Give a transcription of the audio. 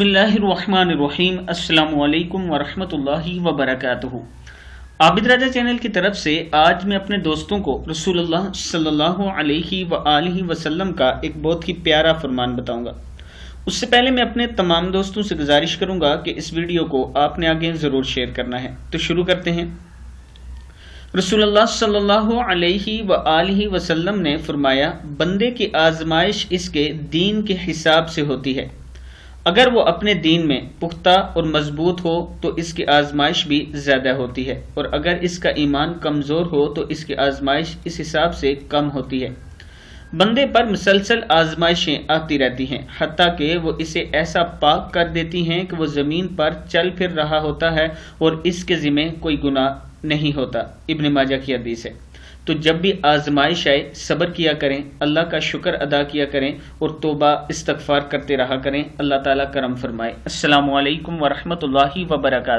بسم اللہ الرحمن الرحیم۔ السلام علیکم ورحمۃ اللہ وبرکاتہ۔ عابد راجہ چینل کی طرف سے آج میں اپنے دوستوں کو رسول اللہ صلی اللہ علیہ وآلہ وسلم کا ایک بہت ہی پیارا فرمان بتاؤں گا۔ اس سے پہلے میں اپنے تمام دوستوں سے گزارش کروں گا کہ اس ویڈیو کو آپ نے آگے ضرور شیئر کرنا ہے۔ تو شروع کرتے ہیں۔ رسول اللہ صلی اللہ علیہ وآلہ وسلم نے فرمایا، بندے کی آزمائش اس کے دین کے حساب سے ہوتی ہے۔ اگر وہ اپنے دین میں پختہ اور مضبوط ہو تو اس کی آزمائش بھی زیادہ ہوتی ہے، اور اگر اس کا ایمان کمزور ہو تو اس کی آزمائش اس حساب سے کم ہوتی ہے۔ بندے پر مسلسل آزمائشیں آتی رہتی ہیں، حتیٰ کہ وہ اسے ایسا پاک کر دیتی ہیں کہ وہ زمین پر چل پھر رہا ہوتا ہے اور اس کے ذمہ کوئی گناہ نہیں ہوتا۔ ابن ماجہ کی حدیث ہے۔ تو جب بھی آزمائش آئے صبر کیا کریں، اللہ کا شکر ادا کیا کریں اور توبہ استغفار کرتے رہا کریں۔ اللہ تعالیٰ کرم فرمائے۔ السلام علیکم ورحمۃ اللہ وبرکاتہ۔